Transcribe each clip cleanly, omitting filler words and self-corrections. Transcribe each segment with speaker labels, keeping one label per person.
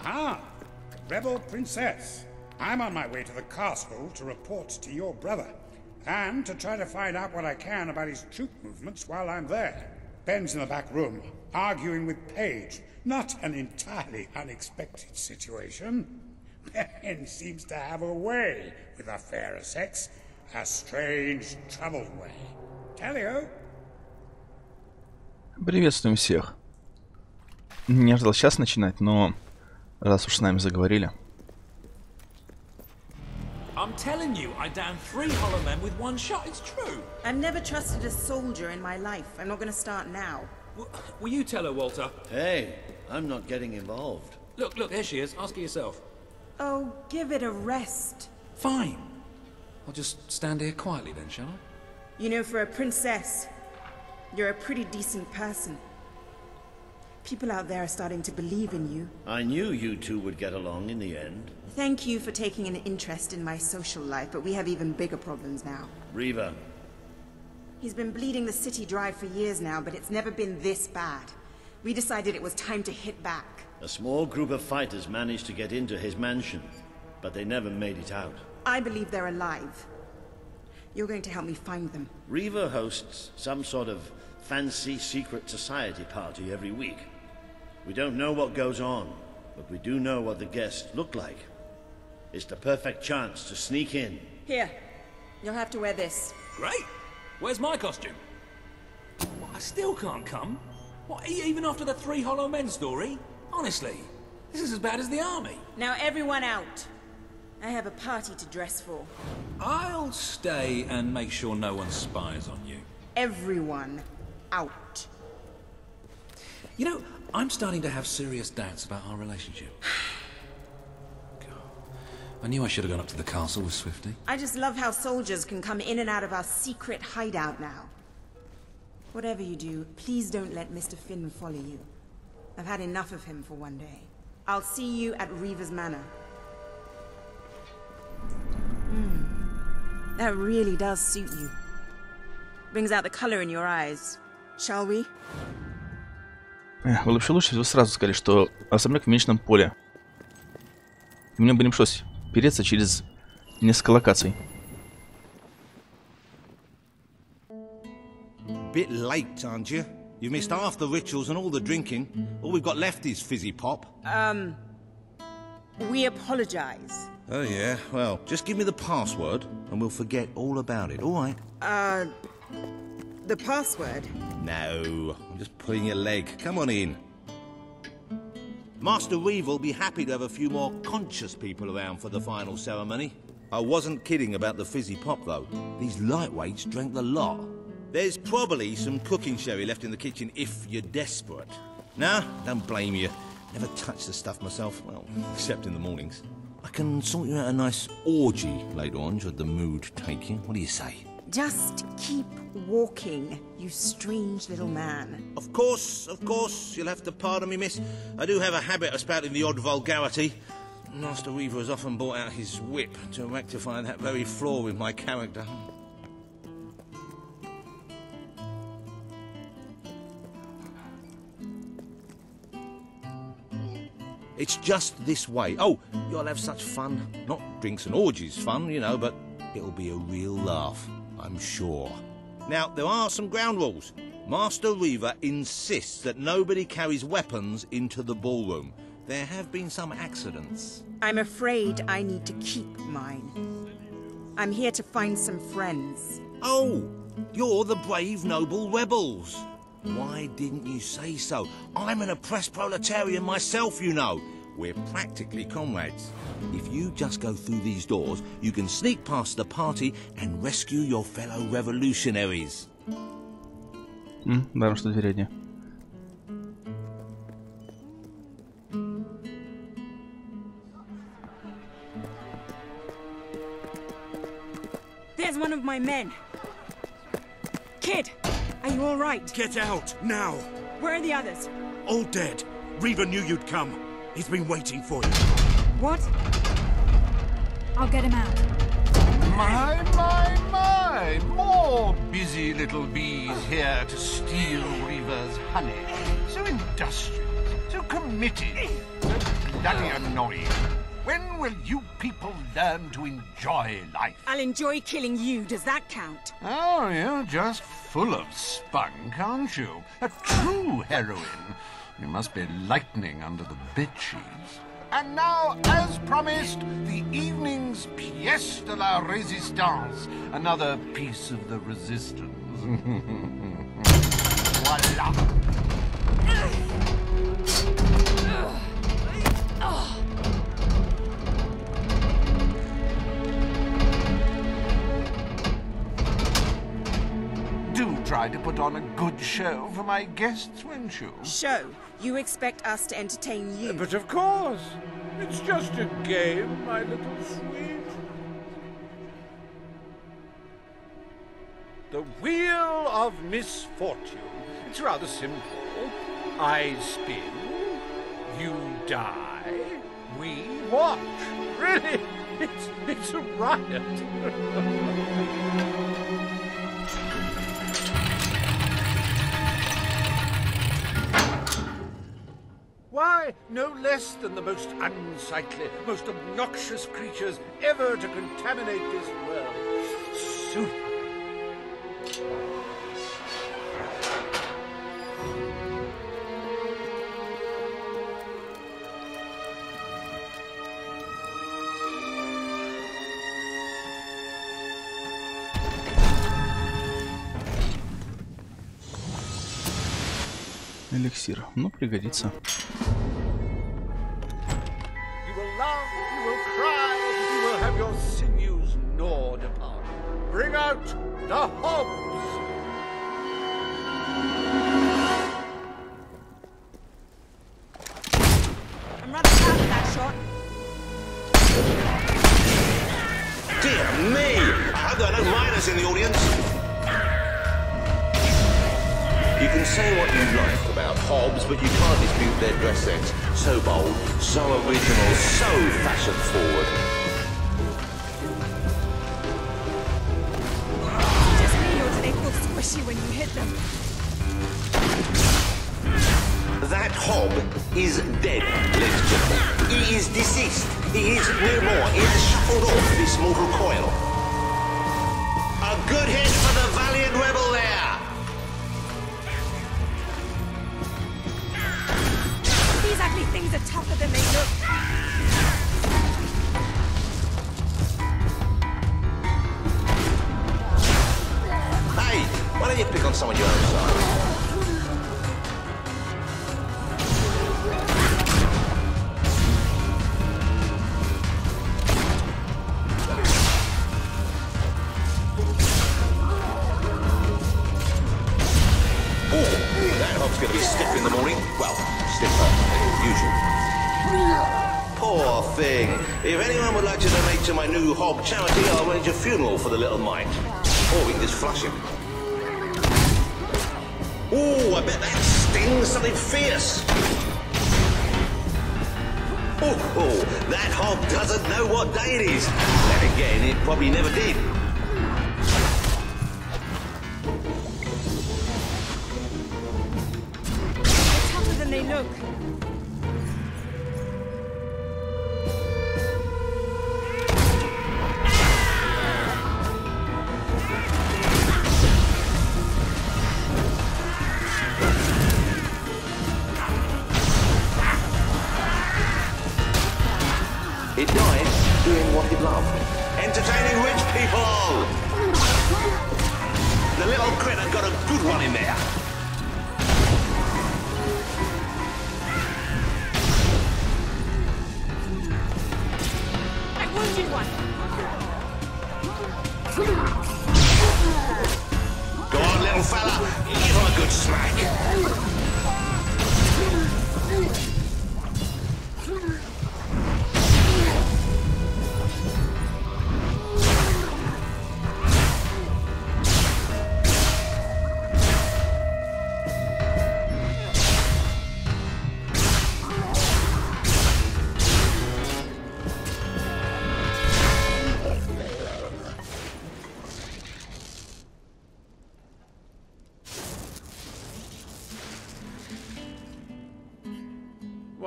Speaker 1: Ah, Rebel Princess. I'm on my way to the castle to report to your brother, and to try to find out what I can about his troop movements while I'm there. Ben's in the back room, arguing with Paige. Not an entirely unexpected situation. Ben seems to have a way with the fairer sex. A strange, troubled way. Tell-you.
Speaker 2: Приветствуем всех. Не ожидал сейчас начинать, но раз уж с нами заговорили.
Speaker 3: I'm telling you, I downed 3 hollow men with 1 shot. It's true.
Speaker 4: I've never trusted a soldier in my life. I'm not going to start now.
Speaker 3: Will you tell her, Walter?
Speaker 5: Hey, I'm not getting involved.
Speaker 3: Look, there she is. Ask her yourself.
Speaker 4: Oh, give it a rest.
Speaker 3: Fine. I'll just stand here quietly then, shall I?
Speaker 4: You know, for a princess, you're a pretty decent person. People out there are starting to believe in you.
Speaker 5: I knew you two would get along in the end.
Speaker 4: Thank you for taking an interest in my social life, but we have even bigger problems now.
Speaker 5: Riva.
Speaker 4: He's been bleeding the city dry for years now, but it's never been this bad. We decided it was time to hit back.
Speaker 5: A small group of fighters managed to get into his mansion, but they never made it out.
Speaker 4: I believe they're alive. You're going to help me find them.
Speaker 5: Riva hosts some sort of fancy secret society party every week. We don't know what goes on, but we do know what the guests look like. It's the perfect chance to sneak in.
Speaker 4: Here, you'll have to wear this.
Speaker 3: Great. Where's my costume? What, I still can't come? What, even after the 3 hollow men story? Honestly, this is as bad as the army.
Speaker 4: Now everyone out. I have a party to dress for.
Speaker 3: I'll stay and make sure no one spies on you.
Speaker 4: Everyone out.
Speaker 3: You know, I'm starting to have serious doubts about our relationship. I knew I should have gone up to the castle with Swifty.
Speaker 4: I just love how soldiers can come in and out of our secret hideout now. Whatever you do, please don't let Mr. Finn follow you. I've had enough of him for one day. I'll see you at Riva's Manor. That really does suit you. Brings out the color in your eyes. Shall we?
Speaker 2: Лучше вы сразу сказали, что особняк в меньшем поле. Мне бы не пришлось переться через несколько локаций.
Speaker 6: Bit late, aren't you? You've missed half the rituals and all the drinking. All we've got left is fizzy pop.
Speaker 4: We apologize.
Speaker 6: Oh yeah, well, just give me the password and we'll forget all about it, all right?
Speaker 4: The password?
Speaker 6: No, I'm just pulling your leg. Come on in. Master Reeve will be happy to have a few more conscious people around for the final ceremony. I wasn't kidding about the fizzy pop, though. These lightweights drank the lot. There's probably some cooking sherry left in the kitchen if you're desperate. Nah, don't blame you. Never touch the stuff myself, well, except in the mornings. I can sort you out a nice orgy later on, should the mood take you. What do you say?
Speaker 4: Just keep walking, you strange little man.
Speaker 6: Of course, you'll have to pardon me, miss. I do have a habit of spouting the odd vulgarity. Master Weaver has often brought out his whip to rectify that very flaw in my character. It's just this way. Oh, you'll have such fun. Not drinks and orgies fun, you know, but it'll be a real laugh, I'm sure. Now, there are some ground rules. Master Reaver insists that nobody carries weapons into the ballroom. There have been some accidents.
Speaker 4: I'm afraid I need to keep mine. I'm here to find some friends.
Speaker 6: Oh, you're the brave, noble rebels. Why didn't you say so? I'm an oppressed proletarian myself, you know. We're practically comrades. If you just go through these doors, you can sneak past the party and rescue your fellow revolutionaries.
Speaker 2: Да, что дверь.
Speaker 4: There's one of my men. Kid, are you all right?
Speaker 1: Get out, now!
Speaker 4: Where are the others?
Speaker 1: All dead. Reaver knew you'd come. He's been waiting for you.
Speaker 4: What?
Speaker 7: I'll get him out.
Speaker 8: My! More busy little bees here to steal Reaver's honey. So industrious, so committed, so bloody annoying. When will you people learn to enjoy life?
Speaker 4: I'll enjoy killing you. Does that count?
Speaker 8: Oh, you're just full of spunk, aren't you? A true heroine. You must be lightning under the bedsheets. And now, as promised, the evening's pièce de la résistance. Another piece of the resistance. Voila! Do try to put on a good show for my guests, won't you?
Speaker 4: Show? You expect us to entertain you?
Speaker 8: But of course. It's just a game, my little sweet. The Wheel of Misfortune. It's rather simple. I spin, you die, we watch. Really, it's a riot. Why, no less than the most unsightly, most obnoxious creatures ever to contaminate this world. Super.
Speaker 2: Эликсир. Ну, пригодится.
Speaker 8: You will laugh, you will cry, you will have your sinews gnawed upon. Bring out the hobs!
Speaker 4: I'm rather proud of that shot.
Speaker 6: Dear me! I've got no minors in the audience. You can say what you like about Hobbs, but you can't dispute their dress sense. So bold, so original, so fashion-forward.
Speaker 4: Just me, or do they feel squishy when you hit them?
Speaker 6: That Hob is dead, ladies and gentlemen. He is deceased. He is no more. He has shuffled off this mortal coil. A good hit for the valiant rebel there.
Speaker 4: These ugly things are tougher than they look.
Speaker 6: Hey, why don't you pick on someone your own size? Going to be stiff in the morning. Well, stiffer than usual. Poor thing. If anyone would like to donate to my new Hob charity, I'll arrange a funeral for the little mite. Or we can just flush him. Ooh, I bet that stings something fierce. Oh, that Hob doesn't know what day it is. Then again, it probably never did.
Speaker 4: They look.
Speaker 6: It died doing what it loved. Entertaining rich people! The little critter got a good one in there. Go on, little fella. Give him a good smack.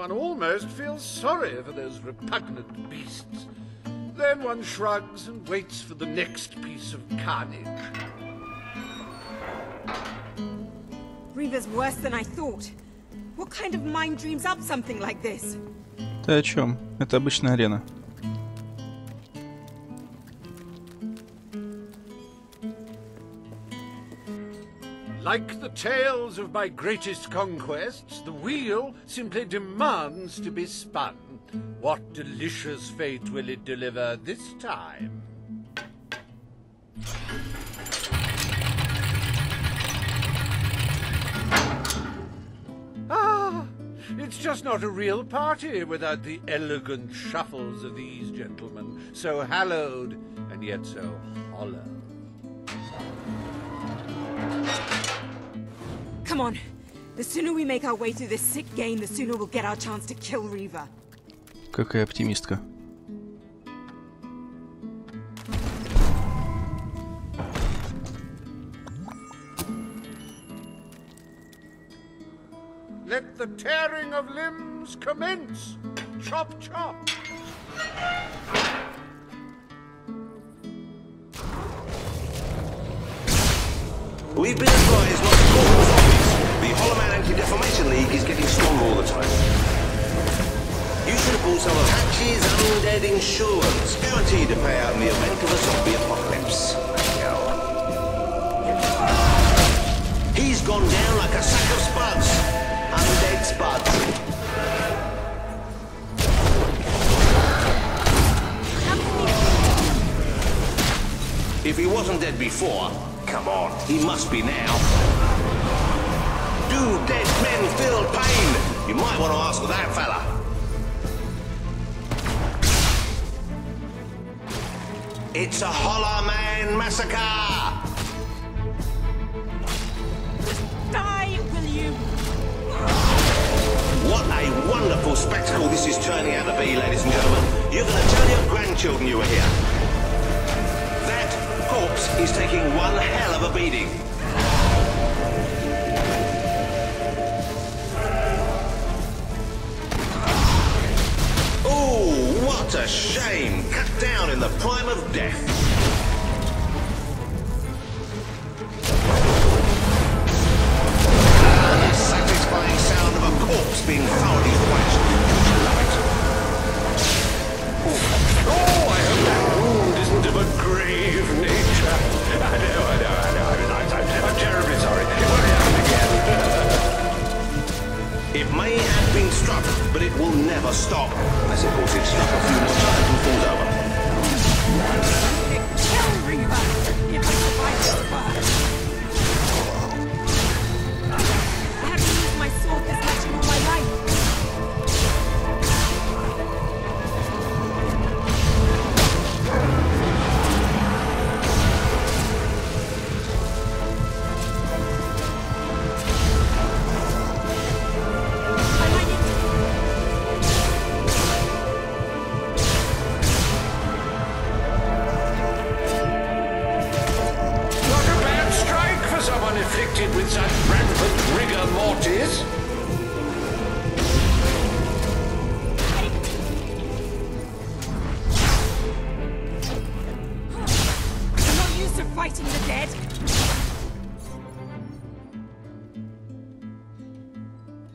Speaker 8: one almost feels sorry for those repugnant beasts. Then one shrugs and waits for the next piece of carnage.
Speaker 4: Reaver's worse than I thought. What kind of mind dreams up something like this?
Speaker 2: Ты о чем? Это обычная арена.
Speaker 8: Like the tales of my greatest conquests, the wheel simply demands to be spun. What delicious fate will it deliver this time? Ah, it's just not a real party without the elegant shuffles of these gentlemen, so hallowed and yet so hollow.
Speaker 4: Come on. The sooner we make our way through this sick game, the sooner we'll get our chance to kill Reaver.
Speaker 2: Какая оптимистка.
Speaker 8: Let the tearing of limbs commence. Chop, chop.
Speaker 6: We've been advised not to call the zombies. The Hollow Man Anti-Defamation League is getting stronger all the time. You should have bought some of Hatch's undead insurance, guaranteed to pay out in the event of a zombie apocalypse. He's gone down like a sack of spuds. Undead spuds. If he wasn't dead before, come on, he must be now. Do dead men feel pain? You might want to ask that fella. It's a Hollow Man massacre!
Speaker 4: Die, will you?
Speaker 6: What a wonderful spectacle this is turning out to be, ladies and gentlemen. You're going to tell your grandchildren you were here. That corpse is taking one hell of a beating. Oh, what a shame! Cut down in the prime of death. The satisfying sound of a corpse being thoroughly thrashed. I love it.
Speaker 8: Oh, I hope that wound isn't of a grave nature. I know. I'm terribly sorry. It won't happen again.
Speaker 6: It may have been struck, but it will never stop. Unless, of course, it's struck a few more times and falls over.
Speaker 4: Kill Reaver! If I survive this fire! I haven't used my sword this much in all my life.
Speaker 8: Afflicted with such rampant rigor mortis?
Speaker 4: I'm not used to fighting the dead.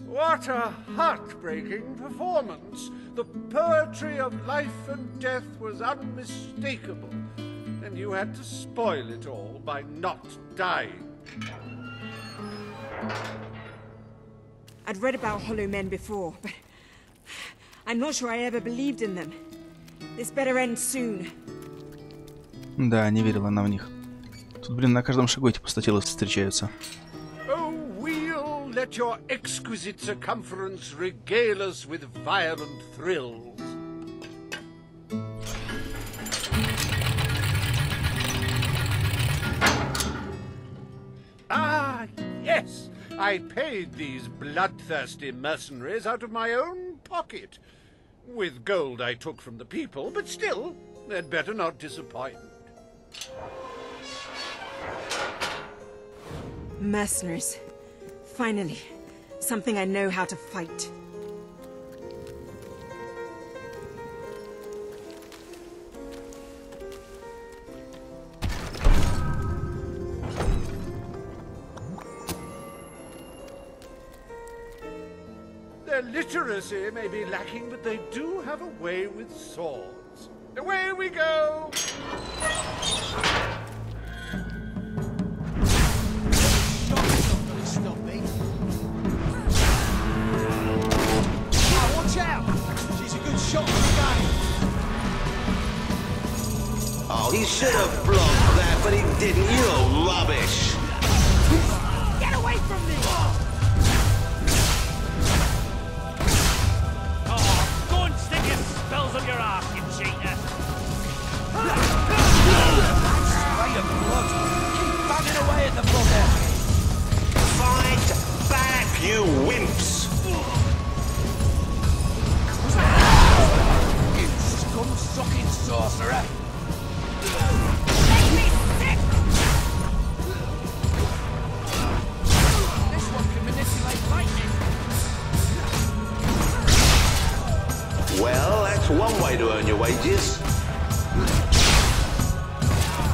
Speaker 8: What a heartbreaking performance! The poetry of life and death was unmistakable, and you had to spoil it all by not dying.
Speaker 4: I'd read about Hollow Men before, but I'm not sure I ever believed in them. This better end soon.
Speaker 2: Да, не верила она в них. Тут, блин, на каждом шагу эти пустотелы встречаются.
Speaker 8: Oh, wheel, let your exquisite circumference regale us with violent thrills. Ah, yes! I paid these bloodthirsty mercenaries out of my own pocket. With gold I took from the people, but still, they'd better not disappoint.
Speaker 4: Mercenaries. Finally. Something I know how to fight.
Speaker 8: Literacy may be lacking, but they do have a way with swords. Away we go!
Speaker 9: Stop me. Oh, watch out! She's a good shot for the game.
Speaker 6: Oh, he should have blocked that, but he didn't. You're rubbish.
Speaker 9: Get away from me!
Speaker 10: Oh, go and stick your spells up your arse, you cheater.
Speaker 9: Spray of blood. Keep banging away at the bugger.
Speaker 6: Fight back, you wimps!
Speaker 9: You scum-sucking sorcerer.
Speaker 10: Make me sick!
Speaker 9: This one can manipulate lightning.
Speaker 6: Well, that's one way to earn your wages.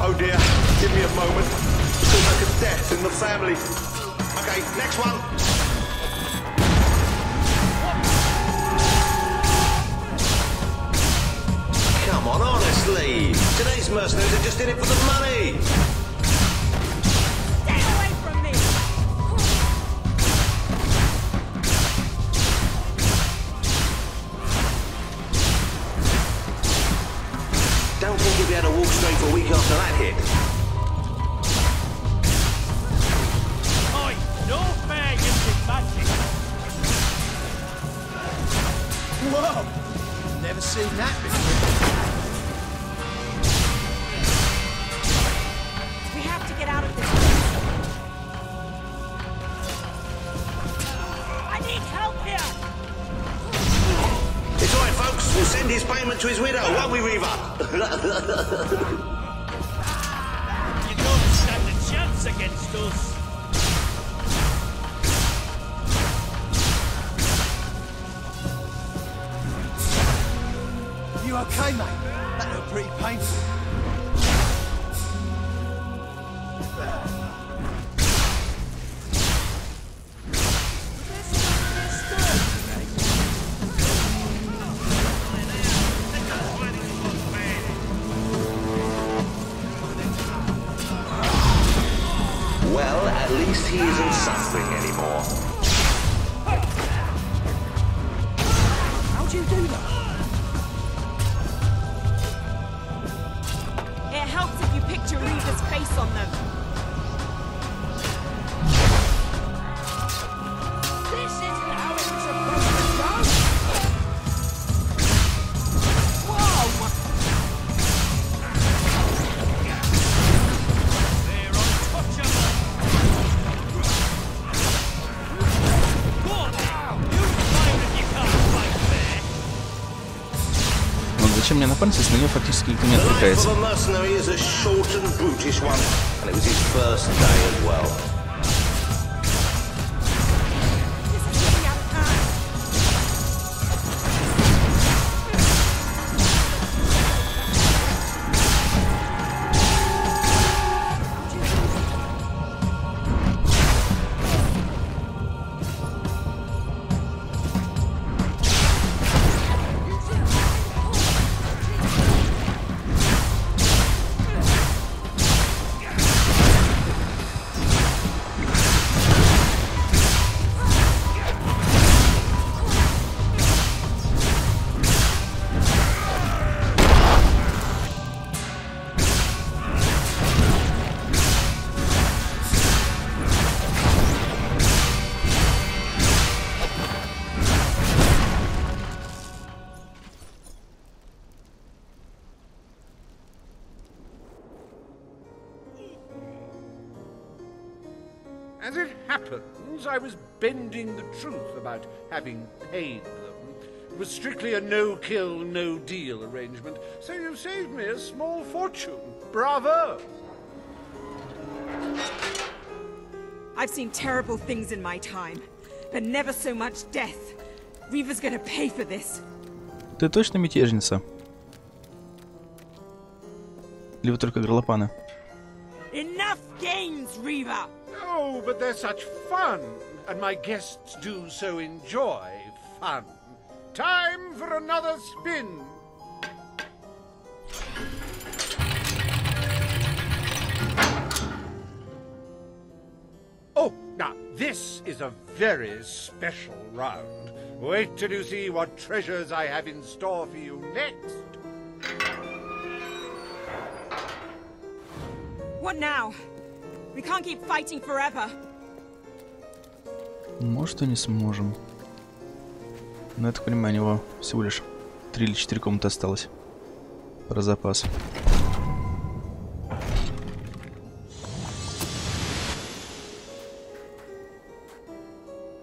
Speaker 6: Oh dear, give me a moment. Feels like a death in the family. Okay, next one. Come on, honestly. Today's mercenaries are just in it for the money.
Speaker 10: Stay away from me!
Speaker 6: Don't think you'll be able to walk straight for a week after that hit.
Speaker 10: Oi, no fair using magic!
Speaker 9: Whoa! Never seen that before.
Speaker 4: We have to get out of this.
Speaker 10: I need help here!
Speaker 6: It's all right, folks. We'll send his payment to his widow, won't we, Reaver?
Speaker 10: You don't stand a chance against us!
Speaker 9: You okay, mate? That looked pretty painful.
Speaker 6: Well, at least he isn't suffering anymore.
Speaker 9: How'd you do that?
Speaker 4: It helps if you picture Reaver's face on them.
Speaker 10: This isn't how it's supposed to go!
Speaker 9: Whoa!
Speaker 10: They're untouchable! Go on now! You find that you can't fight fair!
Speaker 2: Вот зачем мне напарница, если на нее фактически никто не
Speaker 6: The life
Speaker 2: отвлекается?
Speaker 6: of a mercenary is a short and brutish one, and it was his first day as well.
Speaker 4: This is getting out of hand.
Speaker 8: As it happens, I was bending the truth about having paid them. It was strictly a no-kill, no-deal arrangement, so you've saved me a small fortune. Bravo!
Speaker 4: I've seen terrible things in my time, but never so much death. Reaver's gonna pay for this.
Speaker 2: Ты точно мятежница? Или вы только горлопаны?
Speaker 4: Enough games, Reaver!
Speaker 8: Oh, but they're such fun, and my guests do so enjoy fun. Time for another spin. Oh, now this is a very special round. Wait till you see what treasures I have in store for you next.
Speaker 4: What now? We can't keep fighting forever.
Speaker 2: Может, и не сможем. Но я так понимаю, у него всего лишь 3 или 4 комнаты осталось. Про запас.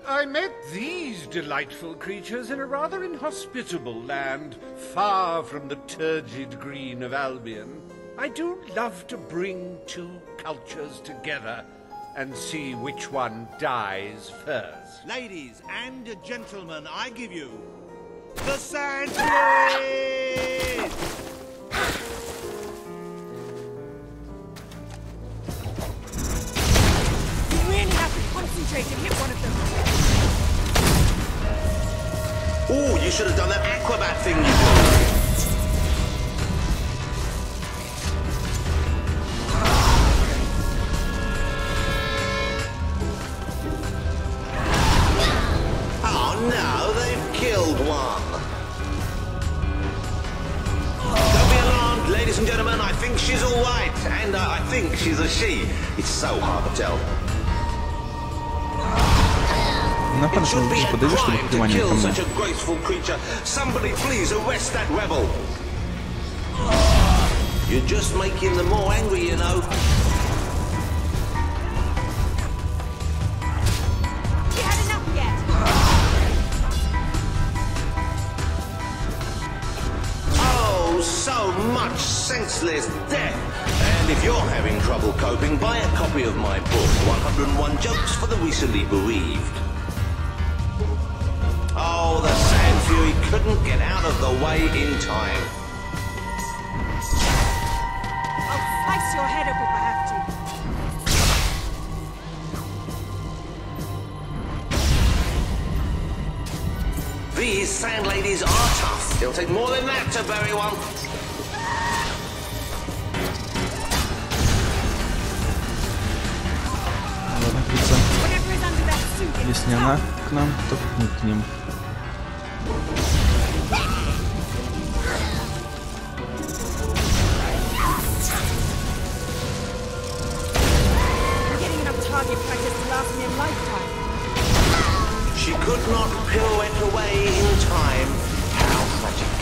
Speaker 8: I met these delightful creatures in a rather inhospitable land, far from the turgid green of Albion. I do love to bring two cultures together and see which one dies first.
Speaker 6: Ladies and gentlemen, I give you the Sanctuary!
Speaker 4: You really have to concentrate and hit one of them.
Speaker 6: Oh, you should have done that acrobat thing you did. Oh no, they've killed one. Don't be alarmed, ladies and gentlemen. I think she's all right, and I think she's a she. It's so hard to tell. It should be a crime to kill such a graceful creature. Somebody please arrest that rebel. You're just making them more angry, you know.
Speaker 4: You had enough yet?
Speaker 6: Oh, so much senseless death. And if you're having trouble coping, buy a copy of my book, 101 Jokes for the Recently Bereaved. Oh, the Sand Fury couldn't get out of the way in time.
Speaker 4: I'll slice your head up if I have to.
Speaker 6: These sand ladies are tough. It'll take more than that to bury one.
Speaker 4: Whatever is under that suit,
Speaker 2: Если не она к нам, то мы к ним.
Speaker 6: She could not pirouette away in time. How tragic.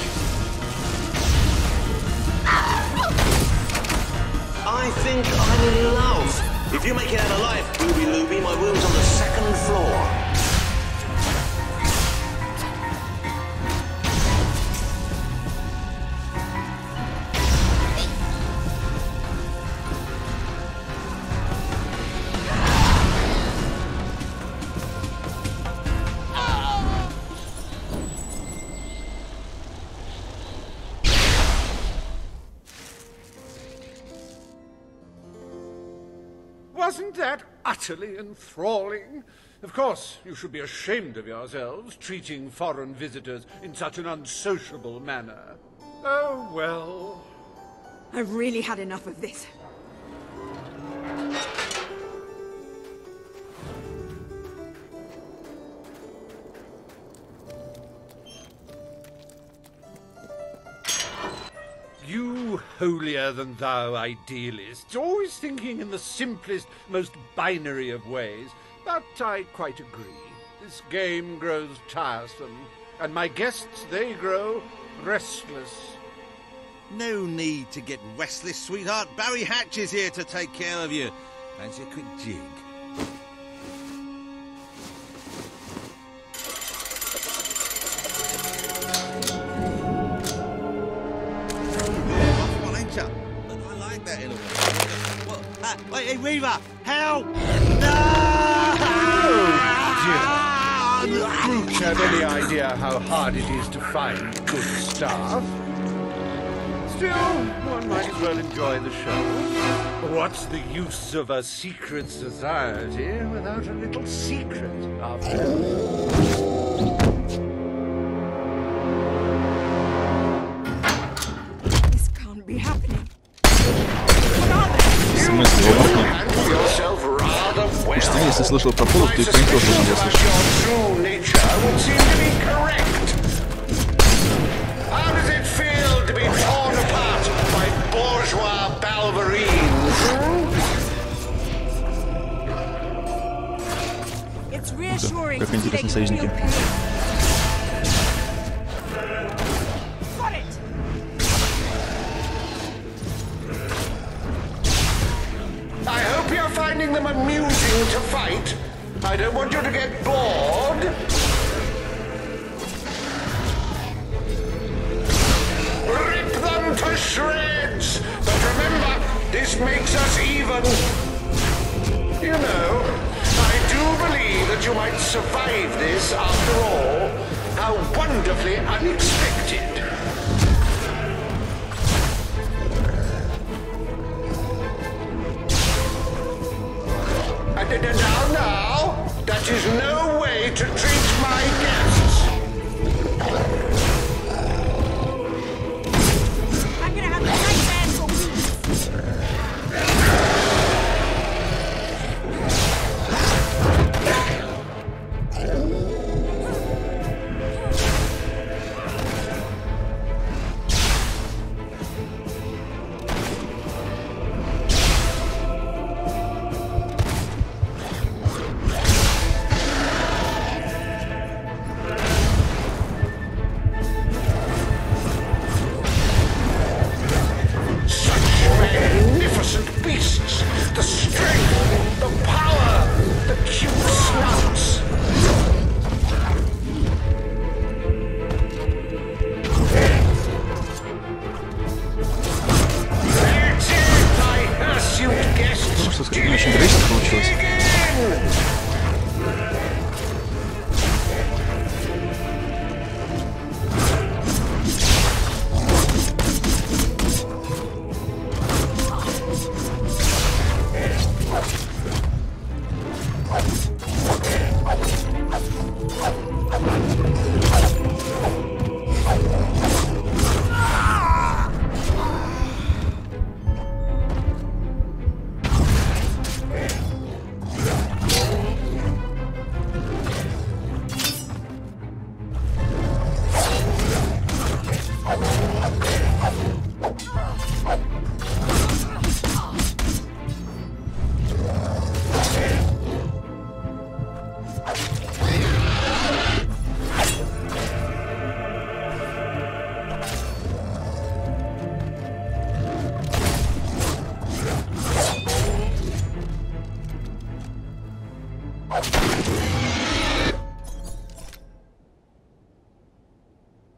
Speaker 6: I think I'm in love. If you make it out alive, Ruby Looby, my room's on the 2nd floor.
Speaker 8: Wasn't that utterly enthralling? Of course, you should be ashamed of yourselves, treating foreign visitors in such an unsociable manner. Oh, well.
Speaker 4: I've really had enough of this.
Speaker 8: You holier-than-thou idealists, always thinking in the simplest, most binary of ways. But I quite agree. This game grows tiresome, and my guests, they grow restless.
Speaker 6: No need to get restless, sweetheart. Barry Hatch is here to take care of you. Fancy a quick jig? Hey, Reaver! Help! No!
Speaker 8: Oh, dear. Do Brutes have any idea how hard it is to find good staff? Still, one might as well enjoy the show. What's the use of a secret society without a little secret, after all?
Speaker 2: Если слышал про Полу, то и про них тоже должен был слышать. Как интересно, союзники.
Speaker 11: I hope you're finding them amusing to fight. I don't want you to get bored. Rip them to shreds! But remember, this makes us even. You know, I do believe that you might survive this after all. How wonderfully unexpected. Now, that is no way to treat my guests.
Speaker 4: I'm gonna have a nightmare for weeks.
Speaker 2: Очень гречно получилось.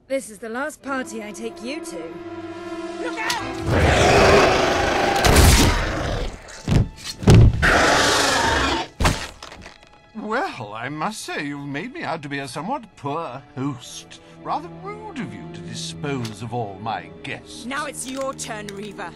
Speaker 7: This is the last party I take you to. Look out!
Speaker 8: Well, I must say you've made me out to be a somewhat poor host. Rather rude of you to dispose of all my guests.
Speaker 4: Now it's your turn, Reaver.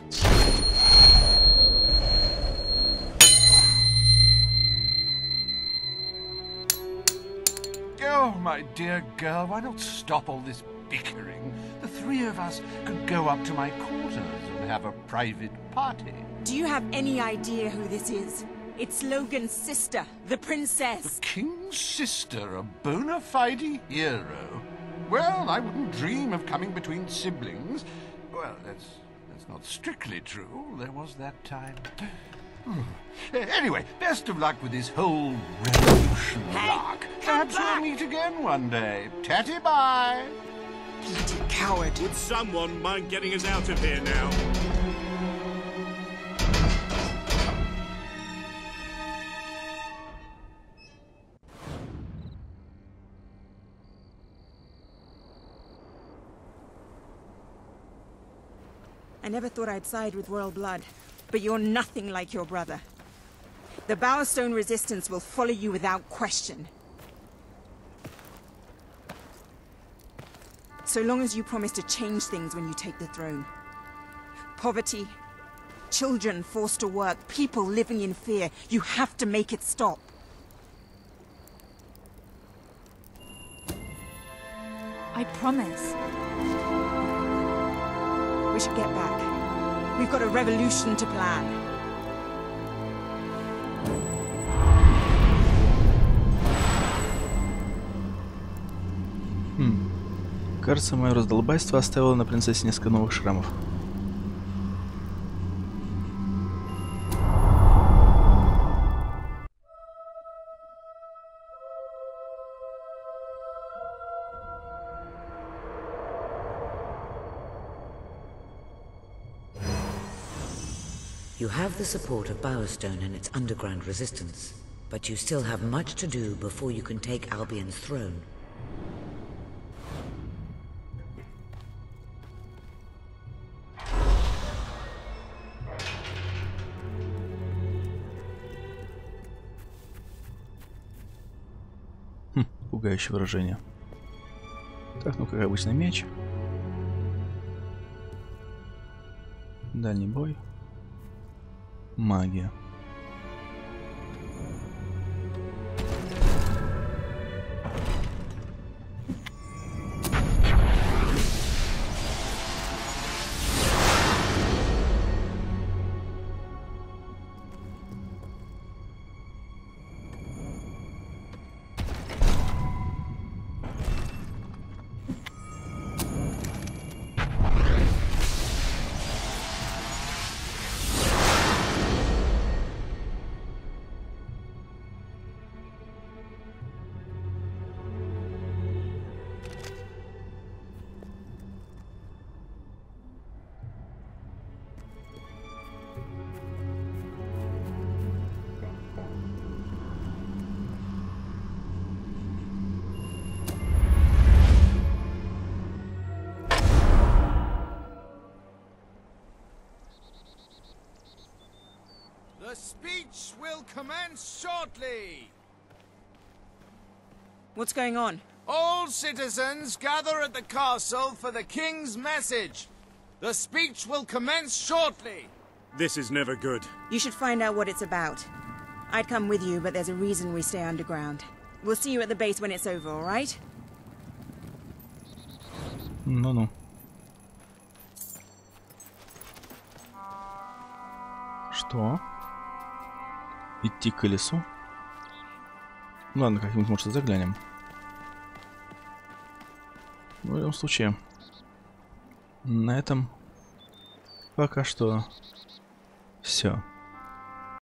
Speaker 8: Oh, my dear girl, why not stop all this bickering? The three of us could go up to my quarters and have a private party.
Speaker 4: Do you have any idea who this is? It's Logan's sister, the princess.
Speaker 8: The king's sister, a bona fide hero. Well, I wouldn't dream of coming between siblings. Well, that's not strictly true. There was that time. Anyway, best of luck with this whole revolution lark. Perhaps we'll meet again one day. Tatty bye.
Speaker 4: Bloody coward.
Speaker 12: Would someone mind getting us out of here now?
Speaker 4: I never thought I'd side with royal blood, but you're nothing like your brother. The Bowerstone resistance will follow you without question. So long as you promise to change things when you take the throne. Poverty, children forced to work, people living in fear. You have to make it stop.
Speaker 7: I promise.
Speaker 4: We should get back. We've got a revolution to plan.
Speaker 2: Кажется, мое раздолбайство оставило на принцессе несколько новых шрамов.
Speaker 13: You have the support of Bowerstone and its underground resistance, but you still have much to do before you can take Albion's throne.
Speaker 2: Пугающее выражение. Так, ну как обычно, меч. Дальний бой. Магия.
Speaker 9: The speech will commence shortly.
Speaker 4: What's going on?
Speaker 9: All citizens gather at the castle for the king's message. The speech will commence shortly.
Speaker 12: This is never good.
Speaker 4: You should find out what it's about. I'd come with you, but there's a reason we stay underground. We'll see you at the base when it's over, all right?
Speaker 2: Ну-ну. Что? Идти к колесу? Ну ладно, как-нибудь, может, заглянем. В любом случае, на этом пока что все.